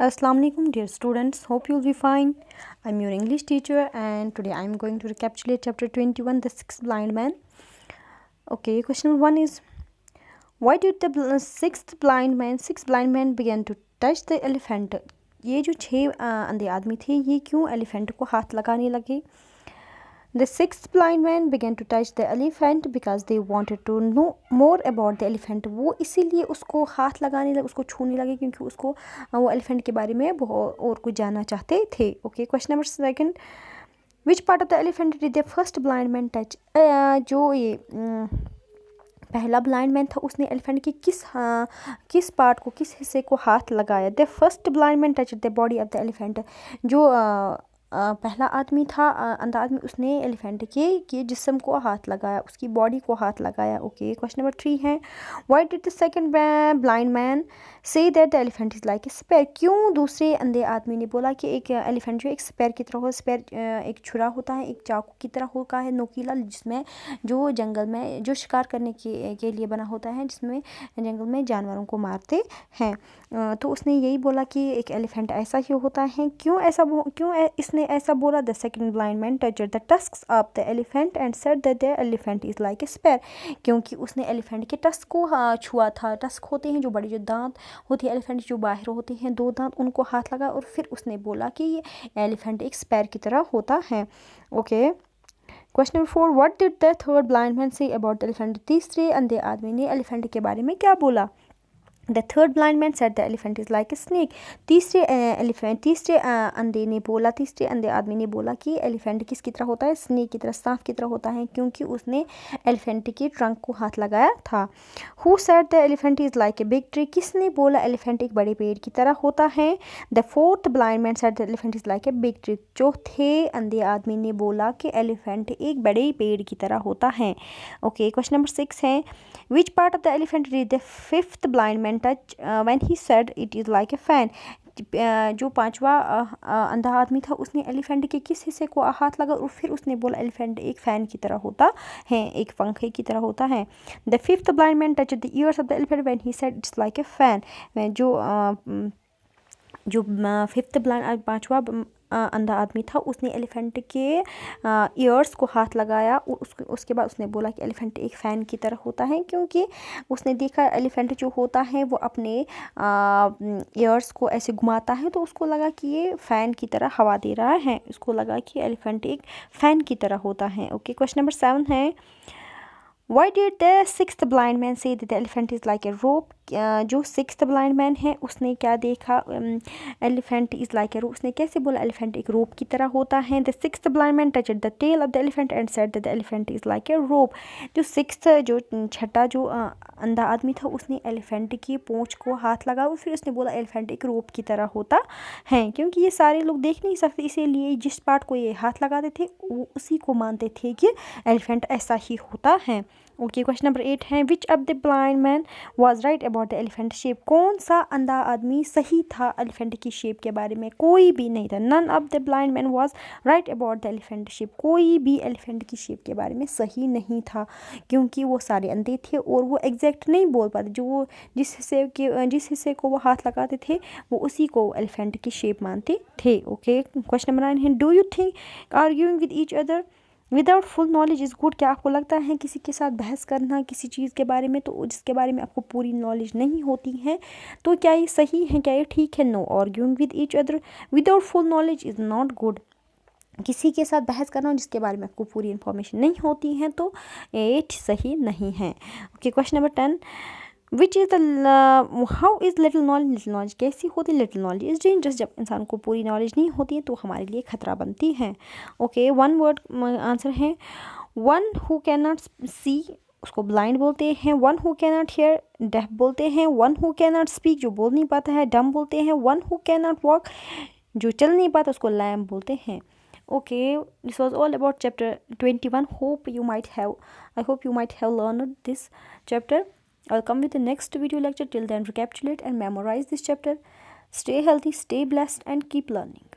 Assalamu alaikum dear students, hope you'll be fine. I'm your English teacher and today I'm going to recapitulate chapter 21, the sixth blind man. Okay, question number 1 is, why did the sixth blind man began to touch the elephant? ये जो 6 अंधे आदमी थे ये क्यों elephant को हाथ लगाने लगे? The sixth blind man began to touch the elephant because they wanted to know more about the elephant. वो इसीलिए उसको हाथ लगाने लगे, उसको छूने लगे क्योंकि उसको वो एलिफेंट के बारे में बहुत और कुछ जानना चाहते थे. Okay, question number 2, which part of the elephant did the first blind man touch? जो ये पहला ब्लाइंड मैन था उसने एलिफेंट की किस पार्ट को, किस हिस्से को हाथ लगाया? The first blind man touch the body of the elephant. जो पहला आदमी था अंधा आदमी, उसने एलिफेंट के जिस्म को हाथ लगाया, उसकी बॉडी को हाथ लगाया. ओके, क्वेश्चन नंबर 3 है, why did the second blind man say that the elephant is like a spear? क्यों दूसरे अंधे आदमी ने बोला कि एक एलिफेंट जो एक स्पेयर की तरह हो? स्पेयर एक छुरा होता है, एक चाकू की तरह होता है, नोकीला, जिसमें जो जंगल में जो शिकार करने के लिए बना होता है, जिसमें जंगल में जानवरों को मारते हैं. तो उसने यही बोला कि एक एलिफेंट ऐसा ही होता है. क्यों इसने ऐसा बोला? The second blind man touched the tusks of the elephant and said that the elephant is like a spear. क्योंकि उसने एलिफेंट के टस्क को छुआ था. टस्क होते हैं जो बड़ी जो दांत होती है एलिफेंट जो बाहर होते हैं, 2 दांत, उनको हाथ लगा और फिर उसने बोला कि ये एलिफेंट एक स्पेयर की तरह होता है. Okay, question number 4, what did the third blind man say about elephant? तीसरे अंधे आदमी ने एलिफेंट के बारे में क्या बोला? The third blind man said the elephant is like a snake. तीसरे अंधे आदमी ने बोला कि एलिफेंट किसकी तरह होता है? स्नेक की तरह, सांप की तरह होता है, क्योंकि उसने एलिफेंट के ट्रंक को हाथ लगाया था. Who said the elephant is like a big tree? किसने बोला एलिफेंट एक बड़े पेड़ की तरह होता है? The fourth blind man said the elephant is like a big tree. चौथे अंधे आदमी ने बोला कि एलिफेंट एक बड़े पेड़ की तरह होता है. ओके, क्वेश्चन नंबर 6 है, which part of the elephant did the fifth blind man touch when he said it is like A fan? जो 5वां अंधा आदमी था उसने एलिफेंट के किस हिस्से को हाथ लगा और फिर उसने बोला एलिफेंट एक फ़ैन की तरह होता है, एक पंखे की तरह होता है. The fifth blind man touch the years of the elephant when he said it's like a fan. जो फिफ्थ ब्लाइंड 5वां अंधा आदमी था उसने एलिफेंट के ईयर्स को हाथ लगाया और उसके बाद उसने बोला कि एलिफेंट एक फ़ैन की तरह होता है, क्योंकि उसने देखा एलिफेंट जो होता है वो अपने ईयर्स को ऐसे घुमाता है, तो उसको लगा कि ये फ़ैन की तरह हवा दे रहा है, उसको लगा कि एलिफेंट एक फ़ैन की तरह होता है. ओके, क्वेश्चन नंबर 7 है, why did the sixth blind man say the elephant is like a rope? जो सिक्स्थ ब्लाइंड मैन है उसने क्या देखा? Elephant is like a rope. उसने कैसे बोला एलिफेंट एक रोप की तरह होता है? The sixth blind man touched the tail of the elephant and said that the elephant is like a rope. जो छठा जो अंधा आदमी था उसने एलिफेंट की पूंछ को हाथ लगा और फिर उसने बोला एलिफेंट एक रोप की तरह होता है, क्योंकि ये सारे लोग देख नहीं सकते, इसीलिए जिस पार्ट को ये हाथ लगाते थे वो उसी को मानते थे कि एलिफेंट ऐसा ही होता है. ओके, क्वेश्चन नंबर 8 है, which of the blind man was right about the elephant shape? कौन सा अंधा आदमी सही था एलिफेंट की शेप के बारे में? कोई भी नहीं था. None of the blind man was right about the elephant shape. कोई भी एलिफेंट की शेप के बारे में सही नहीं था, क्योंकि वो सारे अंधे थे और वो एग्जैक्ट नहीं बोल पाते. जो वो जिस हिस्से को वो हाथ लगाते थे वो उसी को एलिफेंट की शेप मानते थे. ओके, क्वेश्चन नंबर 9 है, do you think arguing with each other without full knowledge is good? क्या आपको लगता है किसी के साथ बहस करना किसी चीज़ के बारे में तो जिसके बारे में आपको पूरी नॉलेज नहीं होती है, तो क्या ये सही है, क्या ये ठीक है? No, arguing with each other without full knowledge is not good. किसी के साथ बहस करना जिसके बारे में आपको पूरी इन्फॉर्मेशन नहीं होती है तो ये सही नहीं है. Okay, question number 10, which is the how is little knowledge कैसी होती? Little knowledge is dangerous. जब इंसान को पूरी नॉलेज नहीं होती है तो हमारे लिए खतरा बनती है. ओके, 1 वर्ड आंसर है, one who can not see उसको ब्लाइंड बोलते हैं, one who can not hear deaf बोलते हैं, one who can not speak जो बोल नहीं पाता है डम बोलते हैं, one who can not walk जो चल नहीं पाता उसको लैम बोलते हैं. Okay, this was all about chapter 21. I hope you might have learned this chapter. I'll come with the next video lecture. Till then, recapitulate and memorize this chapter. Stay healthy, stay blessed, and keep learning.